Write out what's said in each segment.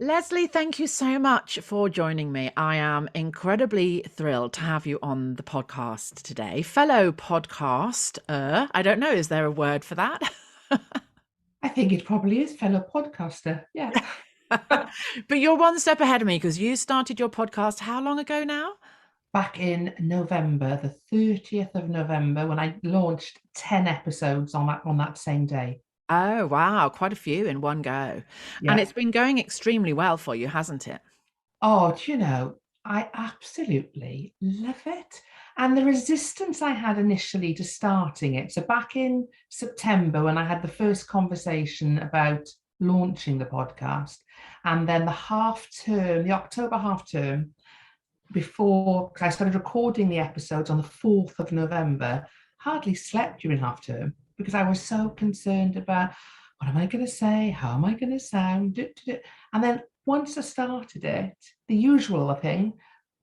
Lesley, thank you so much for joining me. I am incredibly thrilled to have you on the podcast today. Fellow podcaster, I don't know, is there a word for that? I think it probably is fellow podcaster. Yeah. But you're one step ahead of me because you started your podcast how long ago now? Back in November, the 30th of November, when I launched 10 episodes on that same day. Oh, wow, quite a few in one go. And Yeah. it's been going extremely well for you, hasn't it? Oh, I absolutely love it. And the resistance I had initially to starting it. So back in September, when I had the first conversation about launching the podcast, and then the October half term, before, because I started recording the episodes on the 4th of November, hardly slept during half term because I was so concerned about what am I going to say? How am I going to sound? And then once I started it, the usual thing,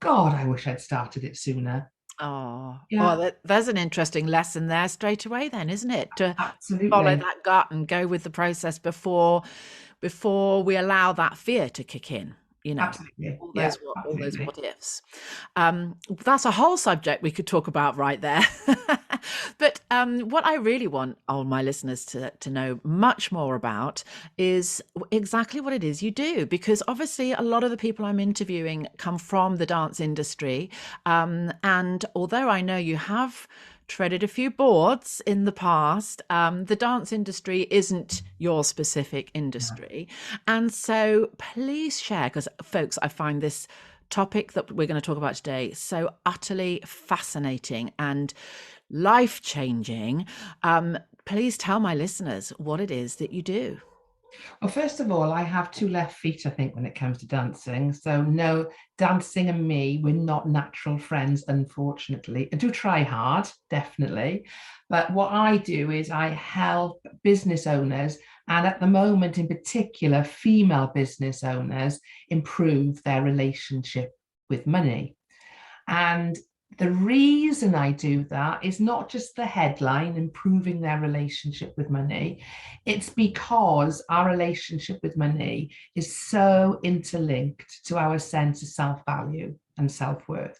God, I wish I'd started it sooner. Oh, well, Yeah, there's an interesting lesson there straight away then, isn't it? To follow absolutely. that gut and go with the process before we allow that fear to kick in, you know, Absolutely. all Yeah, those absolutely. what ifs. That's a whole subject we could talk about right there. But what I really want all my listeners to know much more about is exactly what it is you do, because obviously a lot of the people I'm interviewing come from the dance industry. And although I know you have treaded a few boards in the past, the dance industry isn't your specific Yeah. industry. And so please share, because folks, I find this topic that we're going to talk about today so utterly fascinating and life changing. Please tell my listeners what it is that you do. Well, first of all, I have two left feet, I think, when it comes to dancing. So, no, dancing and me, we're not natural friends, unfortunately. I do try hard, definitely. But what I do is I help business owners, and at the moment in particular, female business owners, improve their relationship with money. And the reason I do that is not just the headline, improving their relationship with money. It's because our relationship with money is so interlinked to our sense of self value and self worth.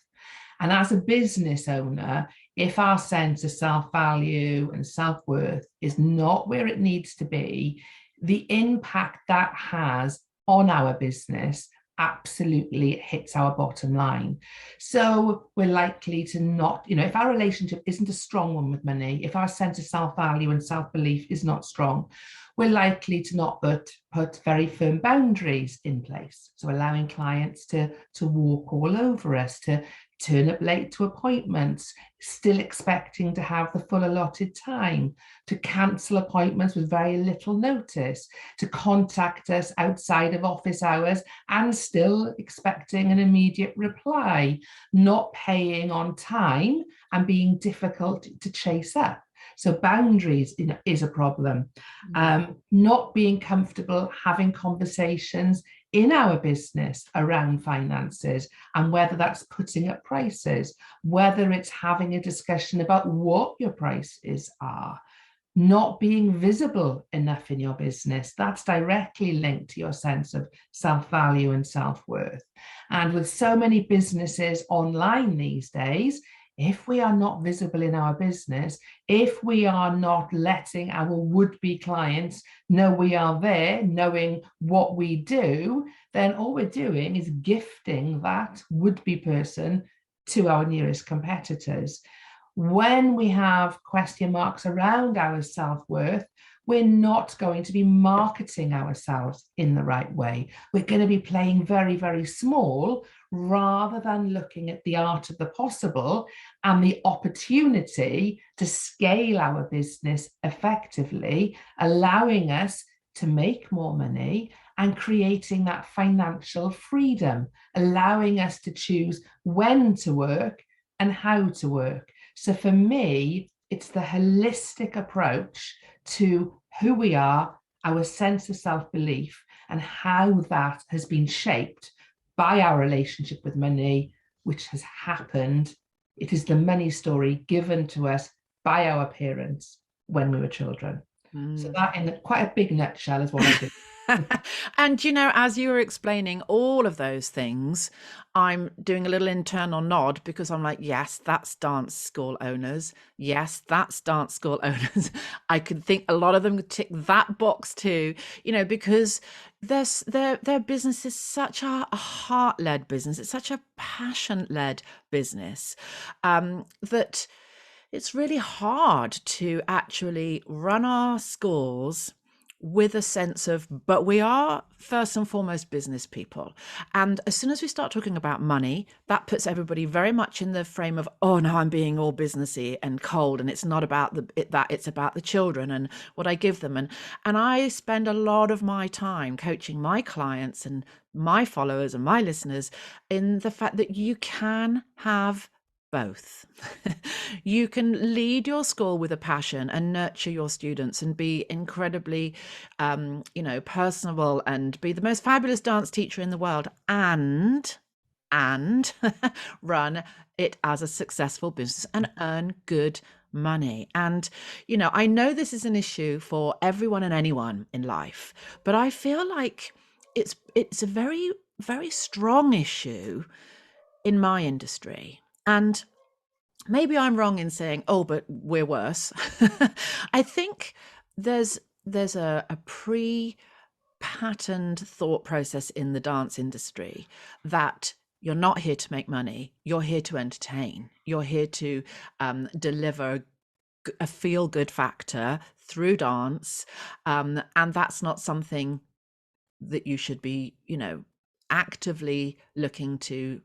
And as a business owner, if our sense of self value and self worth is not where it needs to be, the impact that has on our business absolutely hits our bottom line. So we're likely to not, if our relationship isn't a strong one with money, if our sense of self value and self belief is not strong, we're likely to not put very firm boundaries in place. So allowing clients to walk all over us, to turn up late to appointments, still expecting to have the full allotted time, to cancel appointments with very little notice, to contact us outside of office hours and still expecting an immediate reply, not paying on time and being difficult to chase up. So boundaries is a problem. Mm. Not being comfortable having conversations in our business around finances, and whether that's putting up prices, whether it's having a discussion about what your prices are, not being visible enough in your business. That's directly linked to your sense of self value and self worth. And with so many businesses online these days, if we are not visible in our business, if we are not letting our would be clients know we are there, knowing what we do, then all we're doing is gifting that would be person to our nearest competitors. When we have question marks around our self worth, we're not going to be marketing ourselves in the right way. We're going to be playing very, very small rather than looking at the art of the possible and the opportunity to scale our business effectively, allowing us to make more money and creating that financial freedom, allowing us to choose when to work and how to work. So for me, it's the holistic approach to who we are, our sense of self belief, and how that has been shaped by our relationship with money, which has happened. It is the money story given to us by our parents when we were children. So Mm. that, in quite a big nutshell, is what I do. And, you know, as you were explaining all of those things, I'm doing a little internal nod because I'm like, yes, that's dance school owners. Yes, that's dance school owners. I could think a lot of them could tick that box too, you know, because their business is such a heart-led business. It's such a passion-led business, that it's really hard to actually run our schools with a sense of, but we are first and foremost business people. And as soon as we start talking about money, that puts everybody very much in the frame of, oh no, I'm being all businessy and cold, and it's not about it's about the children and what I give them. And I spend a lot of my time coaching my clients and my followers and my listeners in the fact that you can have both. You can lead your school with a passion and nurture your students and be incredibly, you know, personable and be the most fabulous dance teacher in the world, and run it as a successful business and earn good money. And, you know, I know this is an issue for everyone and anyone in life, but I feel like it's a very, very strong issue in my industry. And maybe I'm wrong in saying, oh, but we're worse. I think there's a pre-patterned thought process in the dance industry that you're not here to make money. You're here to entertain. You're here to deliver a feel-good factor through dance, and that's not something that you should be, you know, actively looking to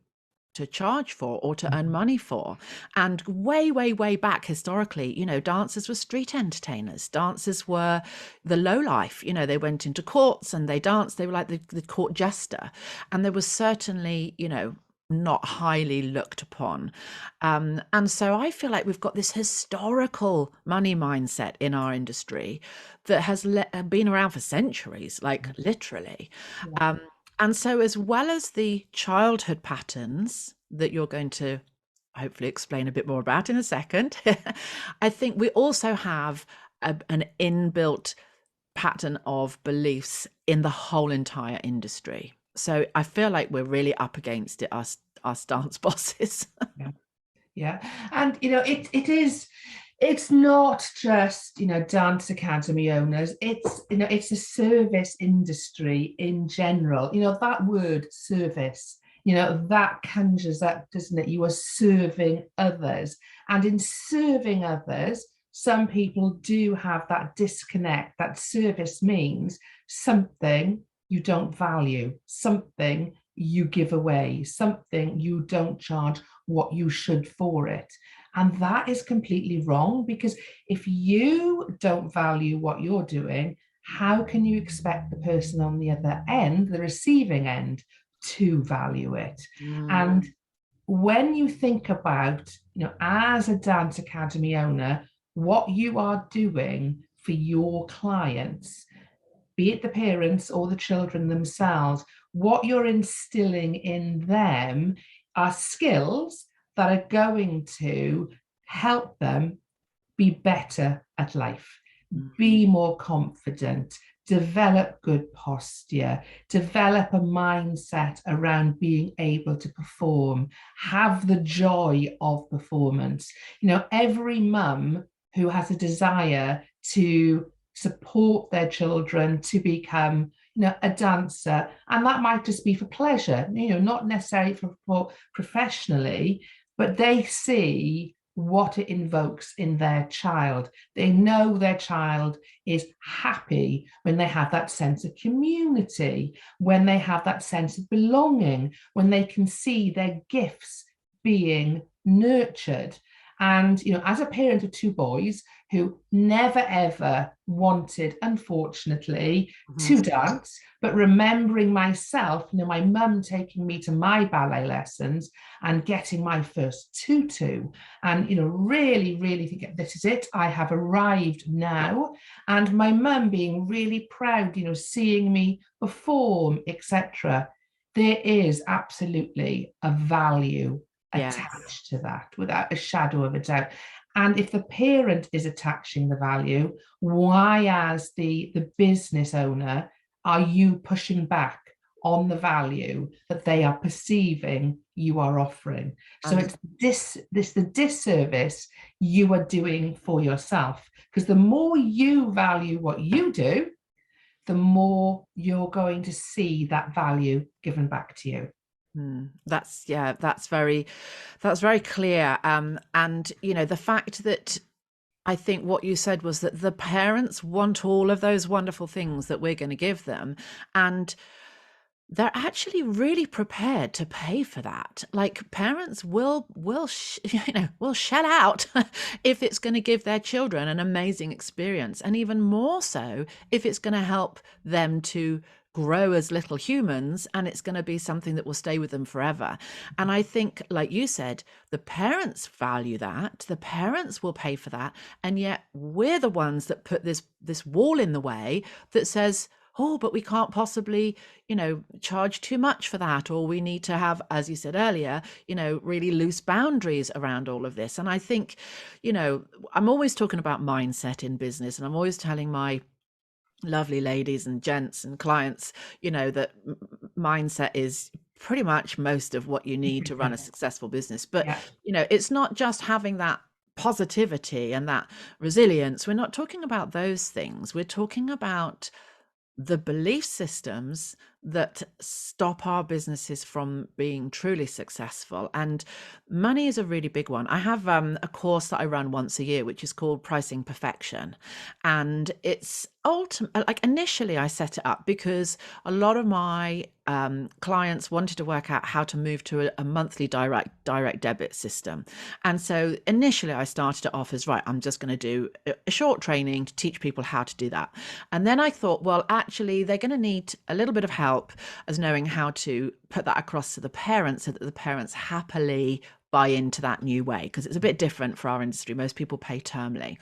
charge for or to earn money for. And way back historically, you know, dancers were street entertainers. Dancers were the low life. You know, they went into courts and they danced. They were like the court jester. And there was certainly, you know, not highly looked upon. And so I feel like we've got this historical money mindset in our industry that has been around for centuries, like literally. Yeah. And so, as well as the childhood patterns that you're going to hopefully explain a bit more about in a second, I think we also have an inbuilt pattern of beliefs in the whole entire industry. So I feel like we're really up against it, us dance bosses. Yeah. Yeah. And, you know, it's not just, you know, dance academy owners. It's, you know, it's a service industry in general. You know, that word service, you know, that conjures up, doesn't it? You are serving others. And in serving others, some people do have that disconnect. That service means something you don't value, something you give away, something you don't charge what you should for it. And that is completely wrong, because if you don't value what you're doing, how can you expect the person on the other end, the receiving end, to value it? And when you think about, you know, as a dance academy owner, what you are doing for your clients, be it the parents or the children themselves, what you're instilling in them are skills that are going to help them be better at life, be more confident, develop good posture, develop a mindset around being able to perform, have the joy of performance. You know, every mum who has a desire to support their children to become, you know, a dancer, and that might just be for pleasure, you know, not necessarily for professionally, but they see what it invokes in their child. They know their child is happy when they have that sense of community, when they have that sense of belonging, when they can see their gifts being nurtured. And, you know, as a parent of two boys who never ever wanted, unfortunately, to dance, but remembering myself, you know, my mum taking me to my ballet lessons and getting my first tutu, and, you know, really think this is it, I have arrived now, and my mum being really proud, you know, seeing me perform, etc. There is absolutely a value attached to that, without a shadow of a doubt. And if the parent is attaching the value, why, as the business owner, are you pushing back on the value that they are perceiving you are offering? So And it's the disservice you are doing for yourself, because the more you value what you do, the more you're going to see that value given back to you. that's very clear. And the fact that I think what you said was that the parents want all of those wonderful things that we're going to give them, and they're actually really prepared to pay for that. Like parents will shell out if it's going to give their children an amazing experience, and even more so if it's going to help them to grow as little humans, and it's going to be something that will stay with them forever. And I think, like you said, the parents value that, the parents will pay for that, and yet we're the ones that put this wall in the way that says, oh, but we can't possibly, charge too much for that, or we need to have, as you said earlier, really loose boundaries around all of this. And I think, I'm always talking about mindset in business, and I'm always telling my lovely ladies and gents and clients, that mindset is pretty much most of what you need to run a successful business. But, Yeah. it's not just having that positivity and that resilience. We're not talking about those things. We're talking about the belief systems that stop our businesses from being truly successful. And money is a really big one. I have a course that I run once a year, which is called Pricing Perfection. And it's like initially I set it up because a lot of my clients wanted to work out how to move to a monthly direct debit system. And so initially I started it off as, right, I'm just going to do a short training to teach people how to do that. And then I thought, well, actually, they're going to need a little bit of help as knowing how to put that across to the parents so that the parents happily buy into that new way, because it's a bit different for our industry. Most people pay termly.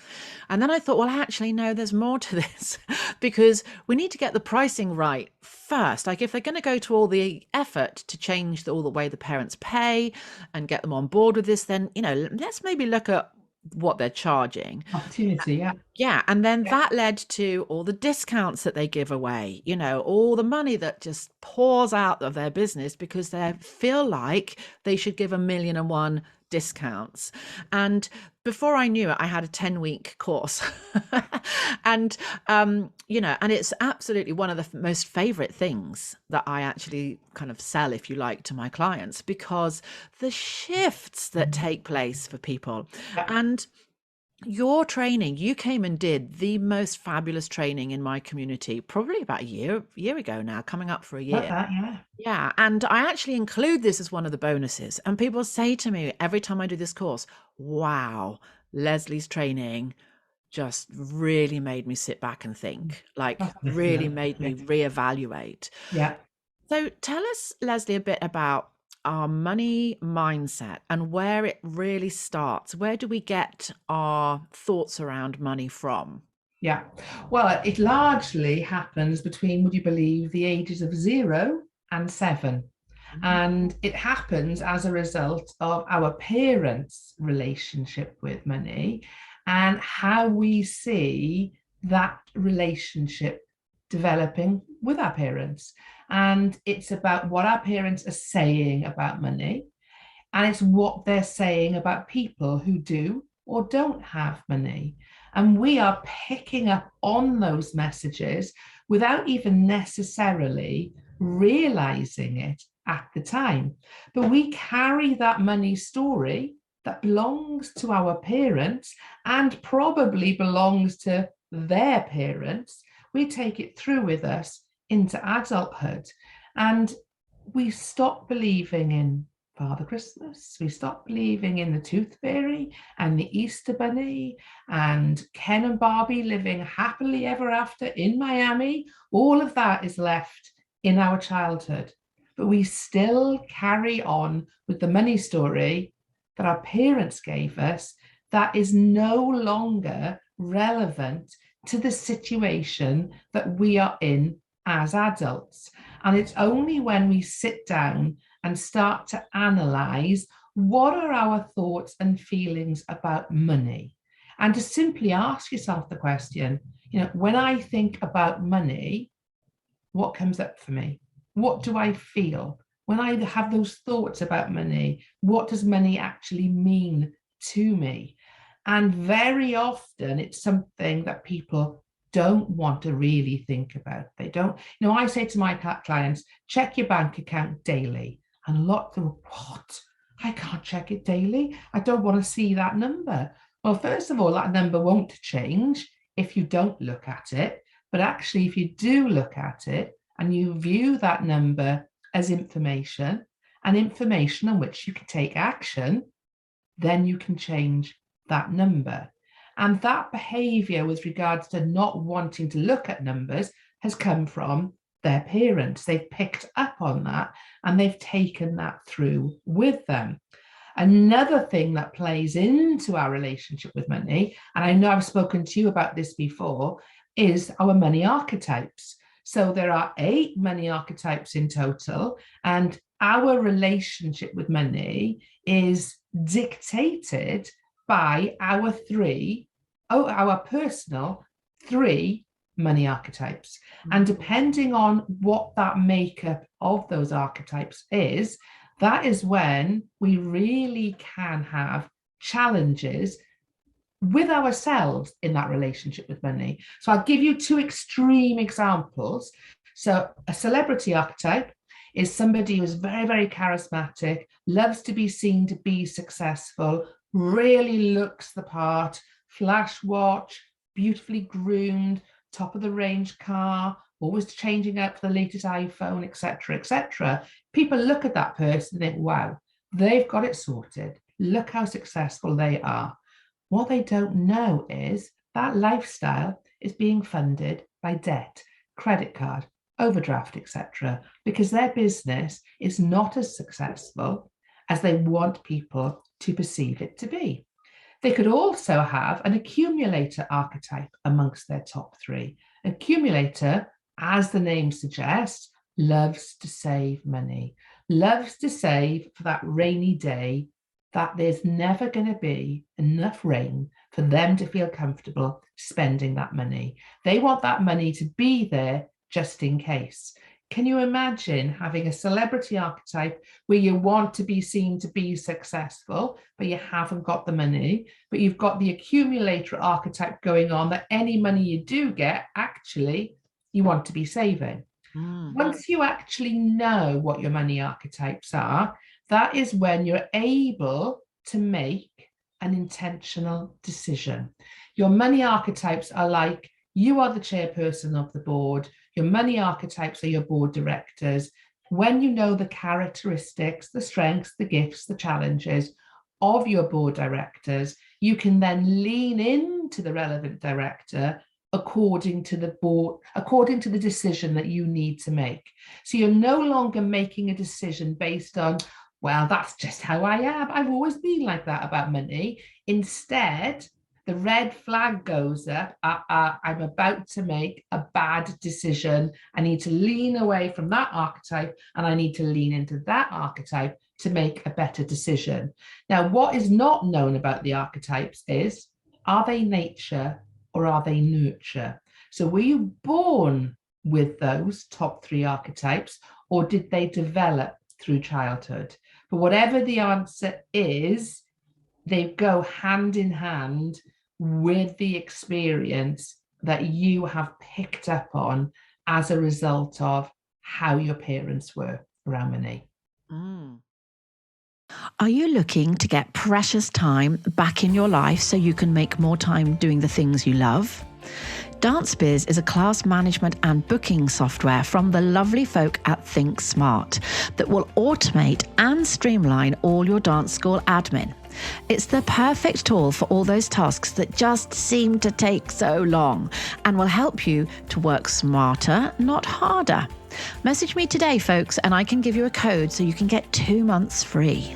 And then I thought, well, actually, no, there's more to this because we need to get the pricing right first. Like if they're going to go to all the effort to change all the way the parents pay and get them on board with this, then, let's maybe look at what they're charging. Opportunity, yeah. Yeah. And then Yeah. that led to all the discounts that they give away, all the money that just pours out of their business because they feel like they should give 1,000,001 discounts. And before I knew it, I had a 10-week course. And, and it's absolutely one of the most favorite things that I actually kind of sell, if you like, to my clients, because the shifts that take place for people. Yeah. And your training, you came and did the most fabulous training in my community, probably about a year ago now, coming up for a Love year. that, yeah. Yeah. And I actually include this as one of the bonuses. And people say to me every time I do this course, wow, Lesley's training just really made me sit back and think, like Fascinating, really though. made Yeah. me reevaluate. Yeah. So tell us, Lesley, a bit about our money mindset and where it really starts. Where do we get our thoughts around money from? Yeah. Well, it largely happens between, would you believe, the ages of 0 and 7. Mhm. And it happens as a result of our parents' relationship with money and how we see that relationship developing with our parents. And it's about what our parents are saying about money, and it's what they're saying about people who do or don't have money. And we are picking up on those messages without even necessarily realizing it at the time. But we carry that money story that belongs to our parents and probably belongs to their parents. We take it through with us into adulthood. And we stop believing in Father Christmas. We stop believing in the Tooth Fairy and the Easter Bunny and Ken and Barbie living happily ever after in Miami. All of that is left in our childhood. But we still carry on with the money story that our parents gave us that is no longer relevant to the situation that we are in as adults. And it's only when we sit down and start to analyze what are our thoughts and feelings about money, and to simply ask yourself the question, when I think about money, what comes up for me? What do I feel? When I have those thoughts about money, what does money actually mean to me? And very often it's something that people don't want to really think about. They don't, I say to my clients, check your bank account daily. And a lot of them, what? I can't check it daily. I don't want to see that number. Well, first of all, that number won't change if you don't look at it. But actually, if you do look at it and you view that number as information and information on which you can take action, then you can change that number. And that behavior with regards to not wanting to look at numbers has come from their parents. They've picked up on that and they've taken that through with them. Another thing that plays into our relationship with money, and I know I've spoken to you about this before, is our money archetypes. So there are 8 money archetypes in total, and our relationship with money is dictated by our personal 3 money archetypes. And depending on what that makeup of those archetypes is, that is when we really can have challenges with ourselves in that relationship with money. So I'll give you 2 extreme examples. So a celebrity archetype is somebody who's very, very charismatic, loves to be seen to be successful, really looks the part, flash watch, beautifully groomed, top of the range car, always changing out for the latest iPhone, etc., etc. People look at that person and think, wow, they've got it sorted. Look how successful they are. What they don't know is that lifestyle is being funded by debt, credit card, overdraft, etc., because their business is not as successful as they want people to perceive it to be. They could also have an accumulator archetype amongst their top 3. Accumulator, as the name suggests, loves to save money, loves to save for that rainy day that there's never going to be enough rain for them to feel comfortable spending that money. They want that money to be there just in case. Can you imagine having a celebrity archetype where you want to be seen to be successful, but you haven't got the money, but you've got the accumulator archetype going on that any money you do get, actually, you want to be saving. Once you actually know what your money archetypes are, that is when you're able to make an intentional decision. Your money archetypes are like, you are the chairperson of the board. Your money archetypes are your board directors. When you know the characteristics, the strengths, the gifts, the challenges of your board directors, you can then lean into the relevant director according to the board, according to the decision that you need to make. So you're no longer making a decision based on, well, that's just how I am. I've always been like that about money. Instead, the red flag goes up. I'm about to make a bad decision. I need to lean away from that archetype and I need to lean into that archetype to make a better decision. Now, what is not known about the archetypes is, are they nature or are they nurture? So were you born with those top 3 archetypes, or did they develop through childhood? But whatever the answer is, they go hand in hand with the experience that you have picked up on as a result of how your parents were around money. Are you looking to get precious time back in your life so you can make more time doing the things you love? Dancebiz is a class management and booking software from the lovely folk at Think Smart that will automate and streamline all your dance school admin. It's the perfect tool for all those tasks that just seem to take so long and will help you to work smarter, not harder. Message me today, folks, and I can give you a code so you can get 2 months free.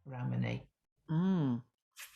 Around money.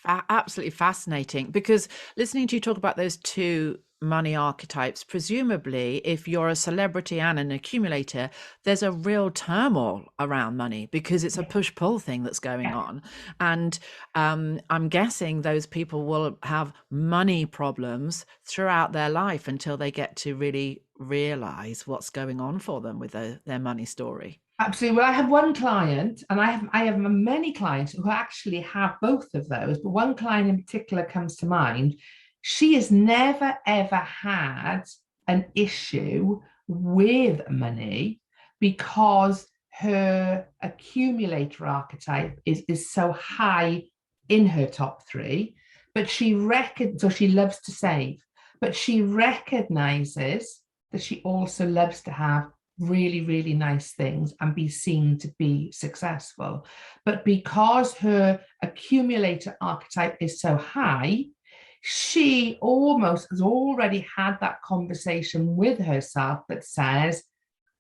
Absolutely fascinating, because listening to you talk about those 2 money archetypes, presumably, if you're a celebrity and an accumulator, there's a real turmoil around money because it's a Yeah. push-pull thing that's going Yeah. on. And I'm guessing those people will have money problems throughout their life until they get to really realize what's going on for them with their money story. Absolutely. Well, I have one client, and I have many clients who actually have both of those, but one client in particular comes to mind. She has never ever had an issue with money because her accumulator archetype is so high in her top three, but so she loves to save, but she recognizes that she also loves to have really, really nice things and be seen to be successful. But because her accumulator archetype is so high, she almost has already had that conversation with herself that says,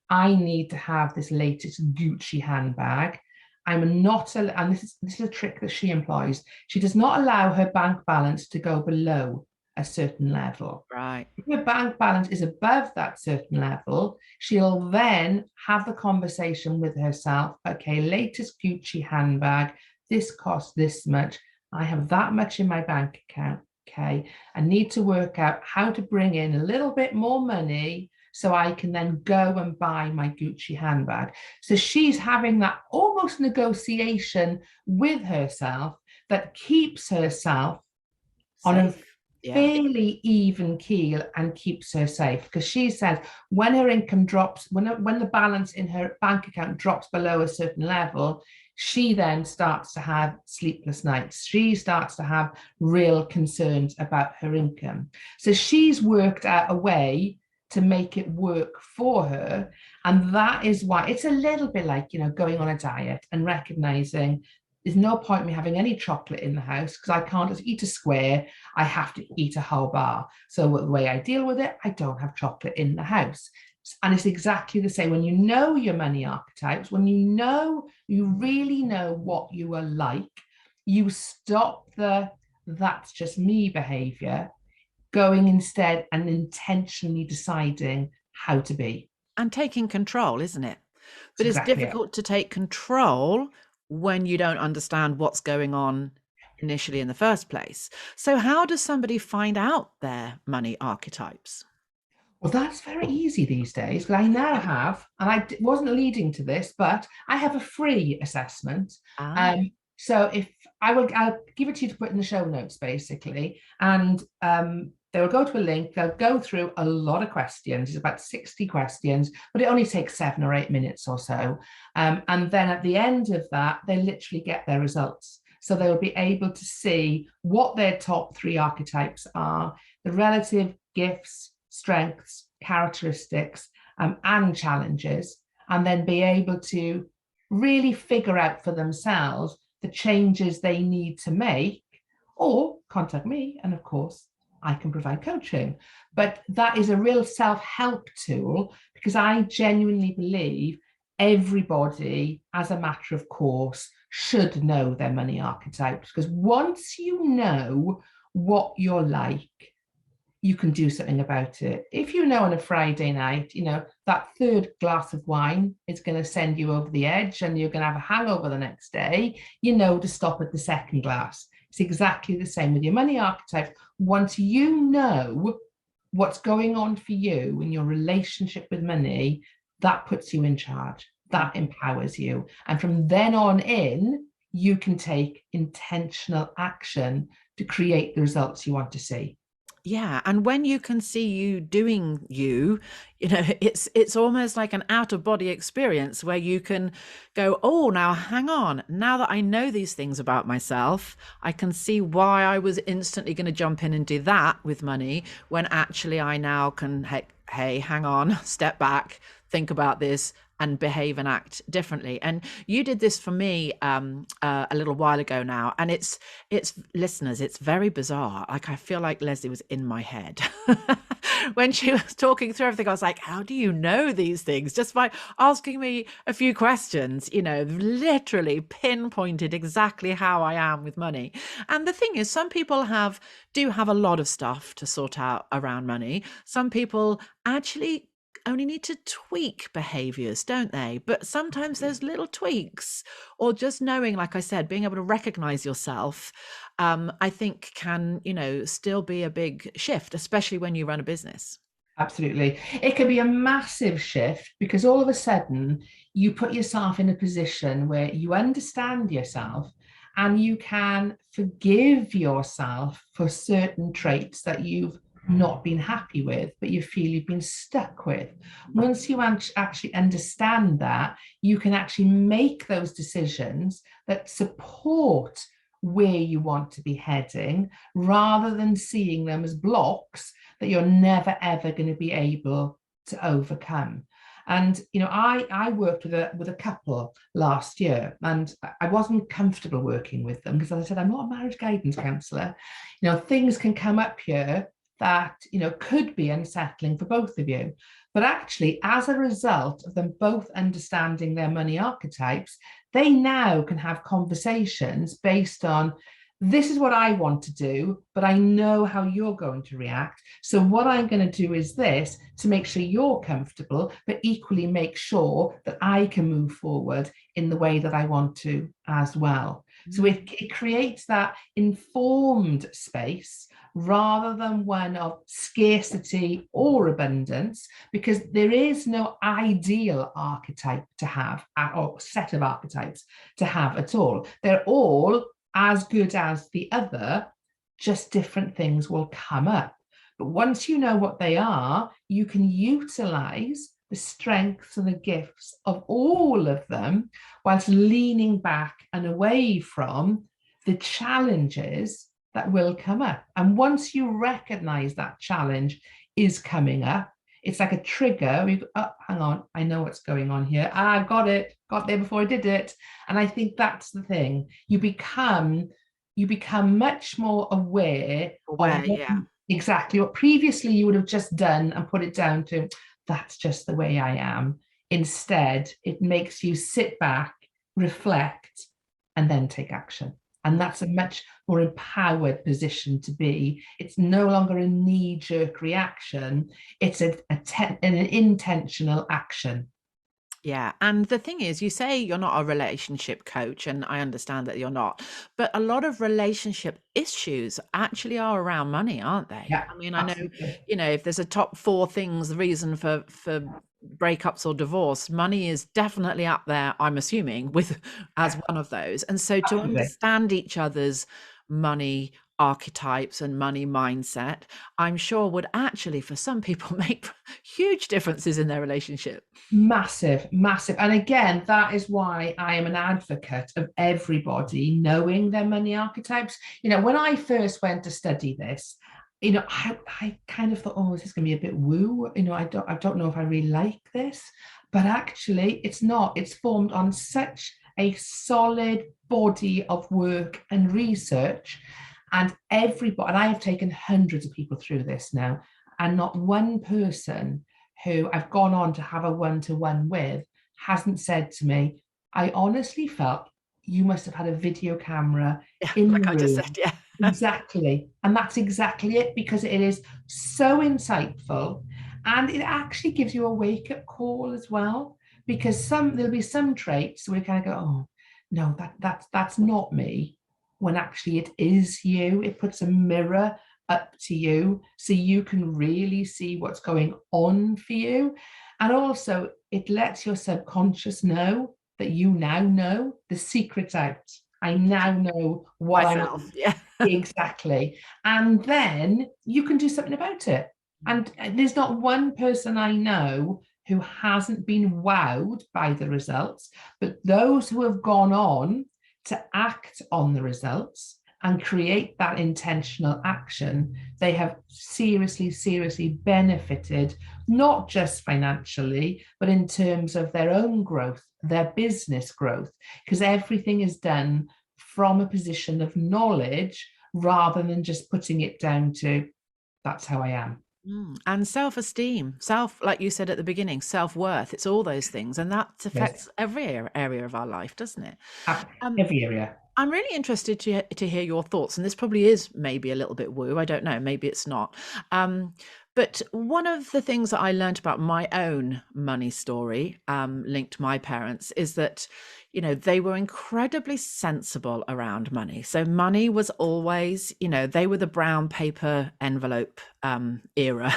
I need to have this latest Gucci handbag. I'm not, and this is a trick that she employs. She does not allow her bank balance to go below a certain level. Right. If her bank balance is above that certain level, she'll then have the conversation with herself. Okay, latest Gucci handbag. This costs this much. I have that much in my bank account. Okay, I need to work out how to bring in a little bit more money so I can then go and buy my Gucci handbag. So she's having that almost negotiation with herself that keeps herself on a Safe. Yeah. fairly even keel and keeps her safe, because she says when her income drops, when the balance in her bank account drops below a certain level, she then starts to have sleepless nights. She starts to have real concerns about her income. So she's worked out a way to make it work for her. And that is why it's a little bit like, going on a diet and recognizing there's no point me having any chocolate in the house because I can't just eat a square. I have to eat a whole bar. So the way I deal with it, I don't have chocolate in the house. And it's exactly the same when you know your money archetypes, when you really know what you are like, you stop the that's just me behavior, going instead and intentionally deciding how to be. And taking control, isn't it? It's But it's exactly it. difficult to take control when you don't understand what's going on initially in the first place. So, how does somebody find out their money archetypes? Well, that's very easy these days. But I now have, and I wasn't leading to this, but I have a free assessment. Ah, So if I'll give it to you to put in the show notes, basically, and they will go to a link. They'll go through a lot of questions. It's about 60 questions, but it only takes 7 or 8 minutes or so. And then at the end of that, they literally get their results. So they will be able to see what their top three archetypes are, the relative gifts, strengths, characteristics, and challenges, and then be able to really figure out for themselves the changes they need to make, or contact me. And of course, I can provide coaching. But that is a real self-help tool because I genuinely believe everybody, as a matter of course, should know their money archetypes, because once you know what you're like, you can do something about it. If you know on a Friday night, that third glass of wine is going to send you over the edge and you're going to have a hangover the next day, to stop at the second glass. It's exactly the same with your money archetype. Once you know what's going on for you in your relationship with money, that puts you in charge. That empowers you. And from then on in, you can take intentional action to create the results you want to see. yeah. And when you can see you doing it's almost like an out of body experience where you can go, oh, now hang on. Now that I know these things about myself, I can see why I was instantly going to jump in and do that with money when actually I now can, hey, hang on, step back, think about this. and behave and act differently. And you did this for me a little while ago now, and it's listeners, it's very bizarre. Like, I feel like Lesley was in my head when she was talking through everything. I was like, how do you know these things? Just by asking me a few questions, literally pinpointed exactly how I am with money. And the thing is, some people do have a lot of stuff to sort out around money. Some people actually only need to tweak behaviors, don't they? But sometimes those little tweaks, or just knowing, like I said, being able to recognize yourself, I think can, still be a big shift, especially when you run a business. Absolutely. It can be a massive shift because all of a sudden you put yourself in a position where you understand yourself and you can forgive yourself for certain traits that you've not been happy with, but you feel you've been stuck with. Once you actually understand that, you can actually make those decisions that support where you want to be heading, rather than seeing them as blocks that you're never ever going to be able to overcome. And I worked with a couple last year, and I wasn't comfortable working with them because, as I said, I'm not a marriage guidance counsellor. Things can come up here that could be unsettling for both of you. But actually, as a result of them both understanding their money archetypes, they now can have conversations based on, this is what I want to do, but I know how you're going to react. So what I'm going to do is this to make sure you're comfortable, but equally make sure that I can move forward in the way that I want to as well. So it creates that informed space rather than one of scarcity or abundance, because there is no ideal archetype to have, or set of archetypes to have at all. They're all as good as the other, just different things will come up. But once you know what they are, you can utilize the strengths and the gifts of all of them, whilst leaning back and away from the challenges that will come up. And once you recognize that challenge is coming up, it's like a trigger. We go, oh, hang on, I know what's going on here. I got there before I did it. And I think that's the thing. You become much more aware of exactly what previously you would have just done and put it down to, that's just the way I am. Instead, it makes you sit back, reflect, and then take action. And that's a much more empowered position to be. It's no longer a knee-jerk reaction. It's an intentional action. Yeah. And the thing is, you say you're not a relationship coach, and I understand that you're not, but a lot of relationship issues actually are around money, aren't they? Yeah, I mean, I know, absolutely. if there's a top 4 things, the reason for breakups or divorce, money is definitely up there, I'm assuming, with as one of those. And so to Absolutely. understand each other's money archetypes and money mindset, I'm sure would actually, for some people, make huge differences in their relationship. Massive, massive. And again, that is why I am an advocate of everybody knowing their money archetypes. When I first went to study this, I kind of thought, oh, this is going to be a bit woo. I don't know if I really like this. But actually, it's not. It's formed on such a solid body of work and research. And everybody, and I have taken hundreds of people through this now, and not one person who I've gone on to have a one-to-one with hasn't said to me, I honestly felt you must have had a video camera in Like the I just room. said, yeah. Exactly. And that's exactly it, because it is so insightful, and it actually gives you a wake-up call as well, because there'll be some traits where you kind of go, oh, no, that's not me, when actually it is you. It puts a mirror up to you so you can really see what's going on for you. And also it lets your subconscious know that you now know the secret's out. I now know what Myself, yeah. exactly. And then you can do something about it. And there's not one person I know who hasn't been wowed by the results, but those who have gone on to act on the results and create that intentional action, they have seriously benefited, not just financially, but in terms of their own growth, their business growth, because everything is done from a position of knowledge rather than just putting it down to, that's how I am. And self-esteem, like you said at the beginning, self-worth, it's all those things. And that Yes, affects every area of our life, doesn't it? Um, every area. I'm really interested to hear your thoughts, and this probably is maybe a little bit woo. I don't know, maybe it's not. But one of the things that I learned about my own money story, linked to my parents, is that, you know, they were incredibly sensible around money. So money was always, you know, they were the brown paper envelope era,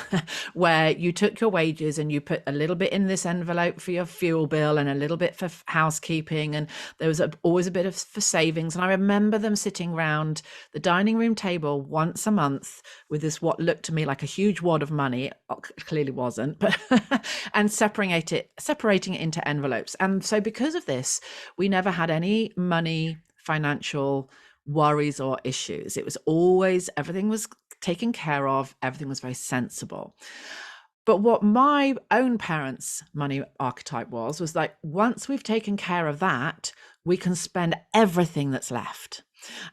where you took your wages and you put a little bit in this envelope for your fuel bill and a little bit for housekeeping, and there was always a bit of for savings. And I remember them sitting round the dining room table once a month with this what looked to me like a huge wad of money, clearly wasn't, but and separating it into envelopes. And so because of this, we never had any money financial worries or issues. It was always, everything was taken care of, everything was very sensible. But what my own parents' money archetype was like, once we've taken care of that, we can spend everything that's left.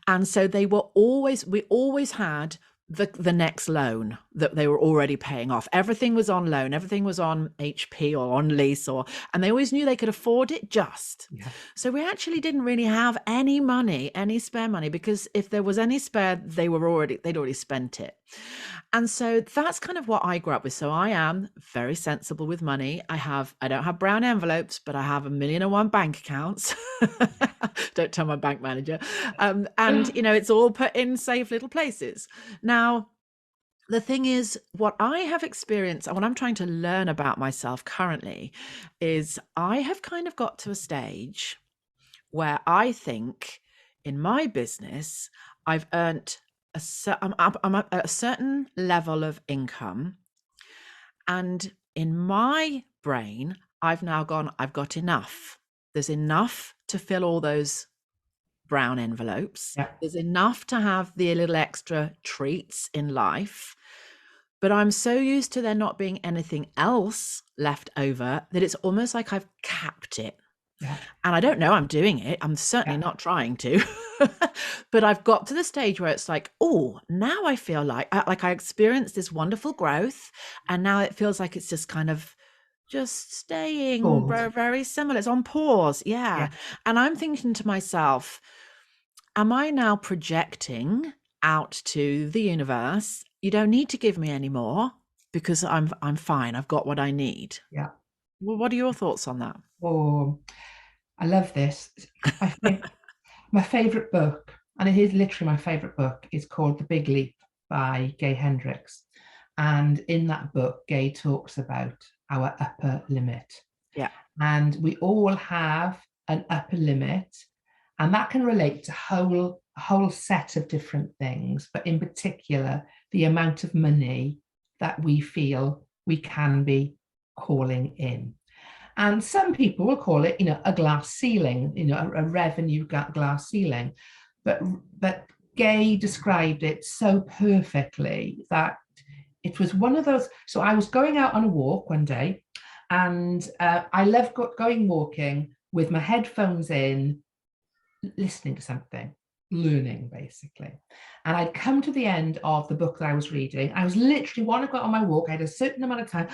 And so we always had the next loan that they were already paying off. Everything was on loan, everything was on HP or on lease, and they always knew they could afford it just. Yeah. So we actually didn't really have any money, any spare money, because if there was any spare, they'd already spent it. And so that's kind of what I grew up with. So I am very sensible with money. I don't have brown envelopes, but I have 1,000,001 bank accounts. Don't tell my bank manager. And, you know, it's all put in safe little places. Now, the thing is, what I have experienced and what I'm trying to learn about myself currently is I have kind of got to a stage where I think in my business, I've earned I'm at a certain level of income. And in my brain, I've got enough. There's enough to fill all those brown envelopes. Yeah. There's enough to have the little extra treats in life. But I'm so used to there not being anything else left over that it's almost like I've capped it. Yeah. And I don't know I'm doing it. I'm certainly not trying to. But I've got to the stage where it's like, oh, now I feel like I experienced this wonderful growth. And now it feels like it's just kind of just staying very similar. It's on pause. Yeah. And I'm thinking to myself, am I now projecting out to the universe? You don't need to give me any more because I'm fine. I've got what I need. Yeah. Well, what are your thoughts on that? Oh, I love this. My favorite book, and it is literally my favorite book, is called The Big Leap by Gay Hendricks. And in that book, Gay talks about our upper limit. Yeah. And we all have an upper limit, and that can relate to a whole set of different things, but in particular, the amount of money that we feel we can be calling in. And some people will call it, you know, a glass ceiling, you know, a revenue glass ceiling. But Gay described it so perfectly that it was one of those. So I was going out on a walk one day, and I love going walking with my headphones in, listening to something, learning basically. And I'd come to the end of the book that I was reading. I was literally want to go out on my walk. I had a certain amount of time.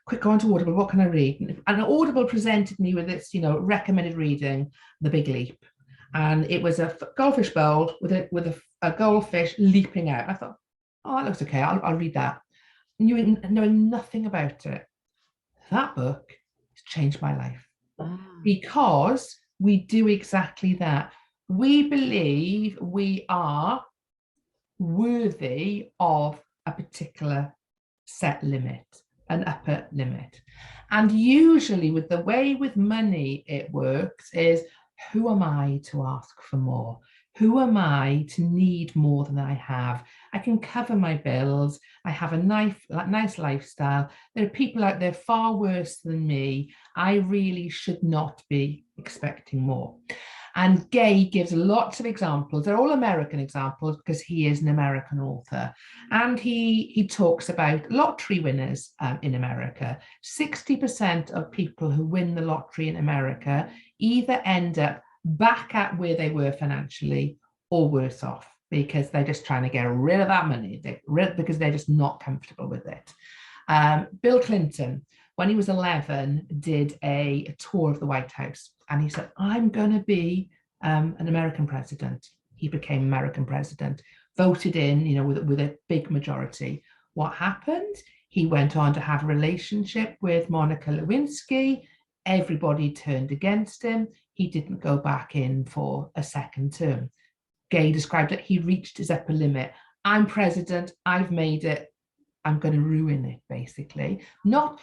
Quick, go on to Audible, what can I read? And Audible presented me with this, you know, recommended reading, The Big Leap. And it was a goldfish bowl with a goldfish leaping out. I thought, oh, that looks okay, I'll read that. Knowing nothing about it. That book has changed my life. Because we do exactly that. We believe we are worthy of a particular set limit, an upper limit. And usually with the way with money it works is, who am I to ask for more? Who am I to need more than I have? I can cover my bills. I have a nice lifestyle. There are people out there far worse than me. I really should not be expecting more. And Gay gives lots of examples. They're all American examples because he is an American author. And he talks about lottery winners in America. 60% of people who win the lottery in America either end up back at where they were financially or worse off because they're just trying to get rid of that money because they're just not comfortable with it. Bill Clinton, when he was 11, did a tour of the White House, and he said, I'm going to be an American president. He became American president, voted in, with a big majority. What happened? He went on to have a relationship with Monica Lewinsky. Everybody turned against him. He didn't go back in for a second term. Gay described it. He reached his upper limit. I'm president. I've made it. I'm going to ruin it, basically. Not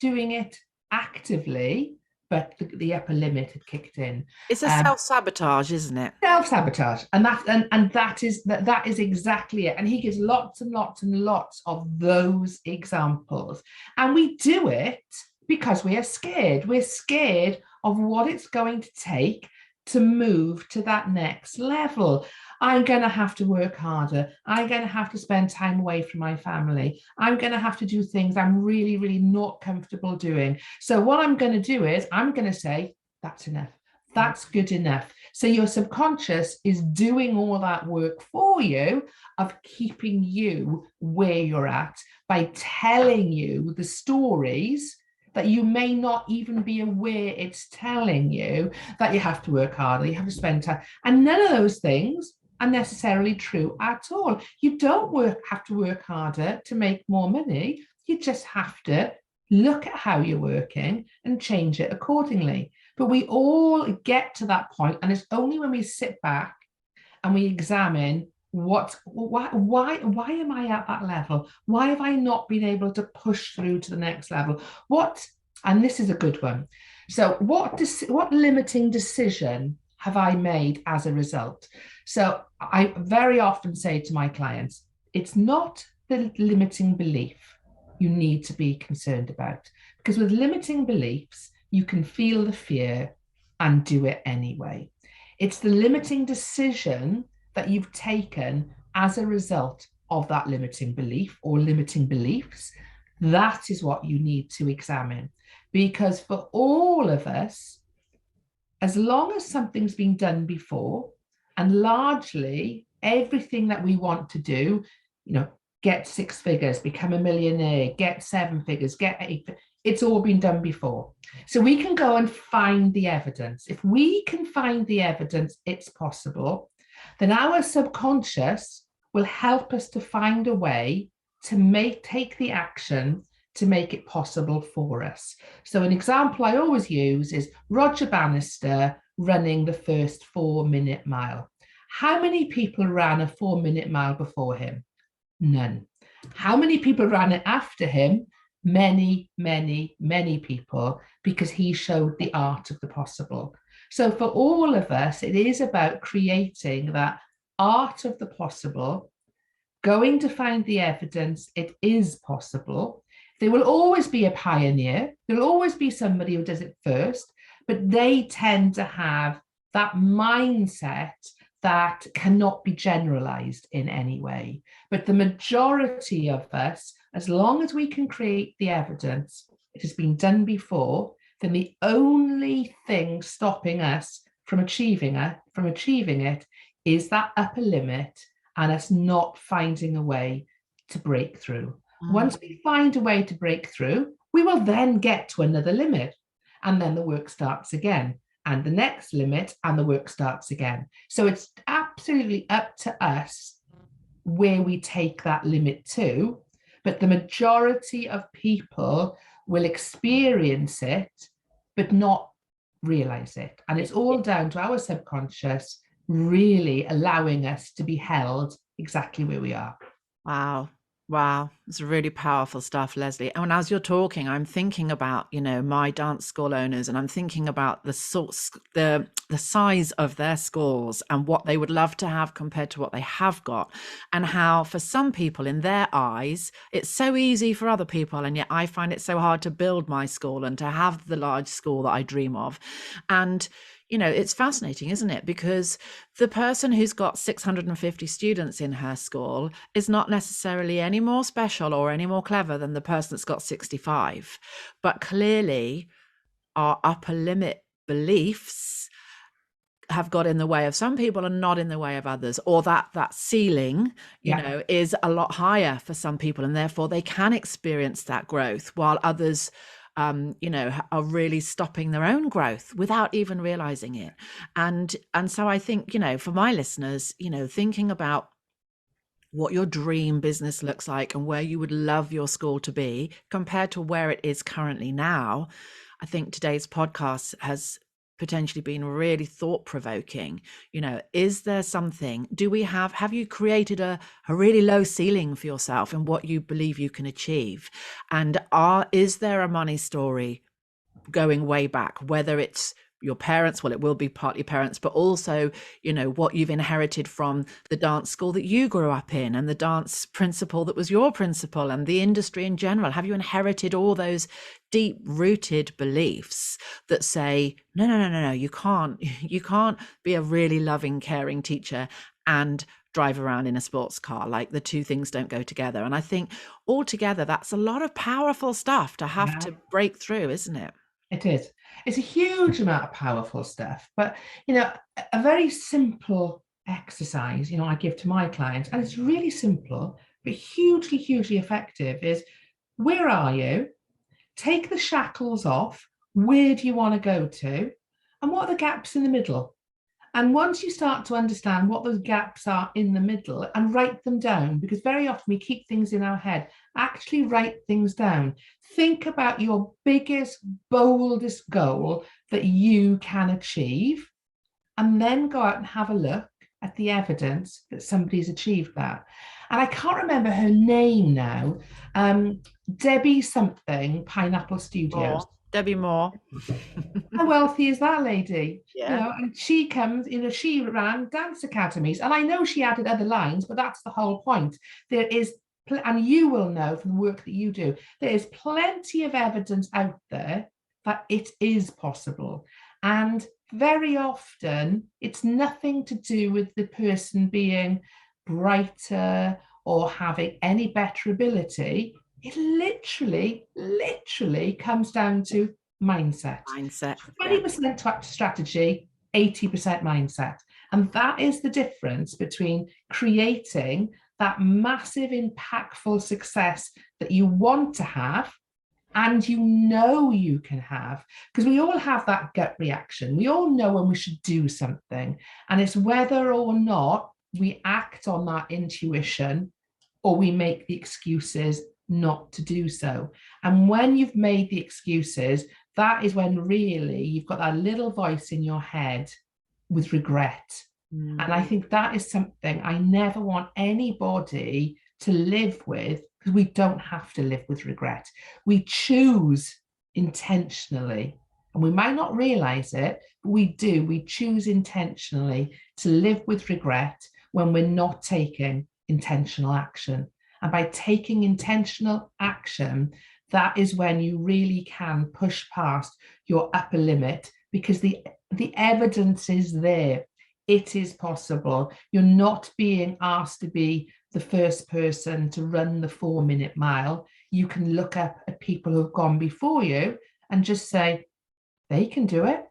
doing it actively, but the upper limit had kicked in. It's a self-sabotage, isn't it? Self-sabotage, and that is exactly it. And he gives lots and lots and lots of those examples, and we do it because we are scared. We're scared of what it's going to take to move to that next level. I'm going to have to work harder. I'm going to have to spend time away from my family. I'm going to have to do things I'm really, really not comfortable doing. So what I'm going to do is I'm going to say, that's enough. That's good enough. So your subconscious is doing all that work for you of keeping you where you're at by telling you the stories that you may not even be aware it's telling you, that you have to work harder, you have to spend time. And none of those things are necessarily true at all. You don't have to work harder to make more money. You just have to look at how you're working and change it accordingly. But we all get to that point, and it's only when we sit back and we examine why am I at that level? Why have I not been able to push through to the next level? And this is a good one. So what limiting decision have I made as a result? So I very often say to my clients, it's not the limiting belief you need to be concerned about, because with limiting beliefs, you can feel the fear and do it anyway. It's the limiting decision that you've taken as a result of that limiting belief or limiting beliefs. That is what you need to examine, because for all of us, as long as something's been done before, and largely everything that we want to do, get 6 figures, become a millionaire, get 7 figures, get 8, it's all been done before. So we can go and find the evidence. If we can find the evidence it's possible, then our subconscious will help us to find a way to take the action to make it possible for us. So an example I always use is Roger Bannister running the first 4-minute mile. How many people ran a 4-minute mile before him? None. How many people ran it after him? Many, many, many people, because he showed the art of the possible. So for all of us, it is about creating that art of the possible, going to find the evidence it is possible. There will always be a pioneer. There will always be somebody who does it first, but they tend to have that mindset that cannot be generalized in any way. But the majority of us, as long as we can create the evidence, it has been done before, then the only thing stopping us from achieving it is that upper limit and us not finding a way to break through. Once we find a way to break through, we will then get to another limit, and then the work starts again, and the next limit, and the work starts again. So it's absolutely up to us where we take that limit to, but the majority of people will experience it, but not realize it. And it's all down to our subconscious really allowing us to be held exactly where we are. Wow. It's really powerful stuff, Lesley. And as you're talking, I'm thinking about, my dance school owners, and I'm thinking about the size of their schools and what they would love to have compared to what they have got, and how for some people in their eyes, it's so easy for other people. And yet I find it so hard to build my school and to have the large school that I dream of. And it's fascinating, isn't it? Because the person who's got 650 students in her school is not necessarily any more special or any more clever than the person that's got 65. But clearly, our upper limit beliefs have got in the way of some people and not in the way of others, or that ceiling is a lot higher for some people, and therefore they can experience that growth, while others are really stopping their own growth without even realizing it. And so I think, for my listeners, thinking about what your dream business looks like and where you would love your school to be compared to where it is currently now, I think today's podcast has potentially been really thought-provoking. Is there something, have you created a really low ceiling for yourself and what you believe you can achieve? And is there a money story going way back, whether it's your parents, well, it will be partly parents, but also, what you've inherited from the dance school that you grew up in and the dance principal that was your principal and the industry in general? Have you inherited all those deep rooted beliefs that say, no, you can't be a really loving, caring teacher and drive around in a sports car? Like, the two things don't go together. And I think altogether, that's a lot of powerful stuff to have to break through, isn't it? It is. It's a huge amount of powerful stuff, but a very simple exercise, I give to my clients, and it's really simple, but hugely, hugely effective, is where are you? Take the shackles off. Where do you want to go to? And what are the gaps in the middle? And once you start to understand what those gaps are in the middle and write them down, because very often we keep things in our head, actually write things down. Think about your biggest, boldest goal that you can achieve, and then go out and have a look at the evidence that somebody's achieved that. And I can't remember her name now. Debbie something, Pineapple Studios. Debbie Moore. How wealthy is that lady? Yeah. And she comes, she ran dance academies. And I know she added other lines, but that's the whole point. There is, and you will know from the work that you do, there is plenty of evidence out there that it is possible. And very often, it's nothing to do with the person being brighter or having any better ability. It literally comes down to mindset. 20% strategy, 80% mindset. And that is the difference between creating that massive, impactful success that you want to have and you can have. Because we all have that gut reaction. We all know when we should do something. And it's whether or not we act on that intuition or we make the excuses not to do so. And when you've made the excuses, that is when really you've got that little voice in your head with regret. And I think that is something I never want anybody to live with, because we don't have to live with regret. We choose intentionally, and we might not realize it, but we do. We choose intentionally to live with regret when we're not taking intentional action. And by taking intentional action, that is when you really can push past your upper limit, because the evidence is there. It is possible. You're not being asked to be the first person to run the 4-minute mile. You can look up at people who've gone before you and just say, they can do it.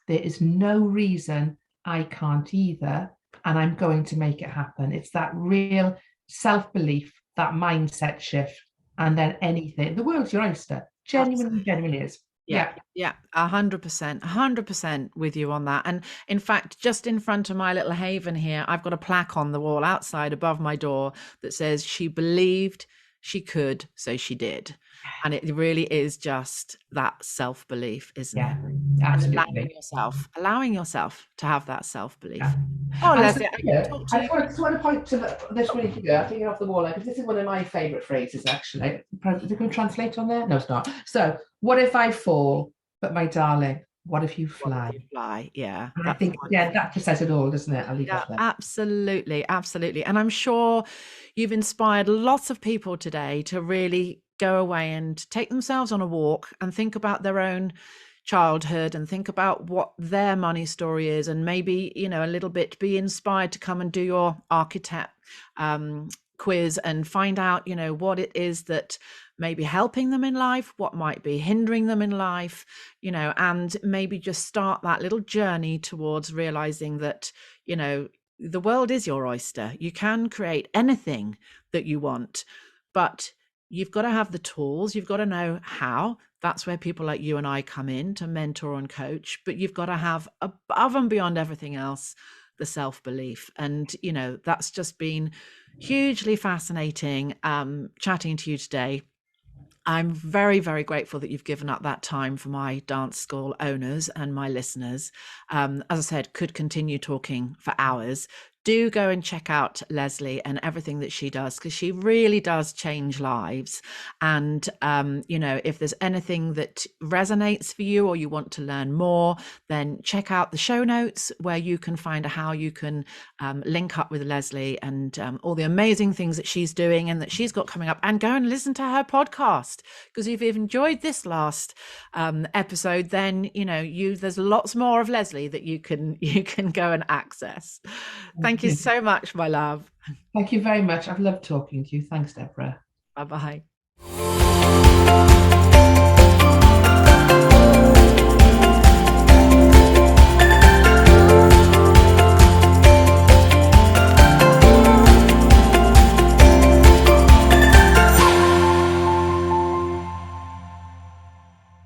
There is no reason I can't either, and I'm going to make it happen. It's that real self-belief, that mindset shift, and then anything. The world's your oyster. Genuinely is. Yeah, 100% with you on that. And in fact, just in front of my little haven here, I've got a plaque on the wall outside above my door that says, she believed she could, so she did. And it really is just that self-belief, isn't it? Absolutely. Allowing yourself to have that self-belief. Yeah. Oh, Lesley, I just want to point to this really here. I'm thinking off the wall, because this is one of my favorite phrases, actually. Is it going to translate on there? No, it's not. So, what if I fall, but my darling, what if you fly? What if you fly? Yeah. And I think, that just says it all, doesn't it? I'll leave it there. Absolutely. And I'm sure you've inspired lots of people today to really go away and take themselves on a walk and think about their own childhood and think about what their money story is, and maybe, a little bit be inspired to come and do your Archetype quiz and find out, what it is that may be helping them in life, what might be hindering them in life, and maybe just start that little journey towards realizing that, the world is your oyster. You can create anything that you want, but you've got to have the tools. You've got to know how. That's where people like you and I come in to mentor and coach, but you've got to have, above and beyond everything else, the self-belief. And, that's just been hugely fascinating chatting to you today. I'm very, very grateful that you've given up that time for my dance school owners and my listeners. As I said, could continue talking for hours. Do go and check out Lesley and everything that she does, because she really does change lives. And, if there's anything that resonates for you or you want to learn more, then check out the show notes where you can find how you can link up with Lesley and all the amazing things that she's doing and that she's got coming up. And go and listen to her podcast, because if you've enjoyed this last episode, then, there's lots more of Lesley that you can go and access. Thank you so much, my love. Thank you very much. I've loved talking to you. Thanks, Deborah. Bye-bye.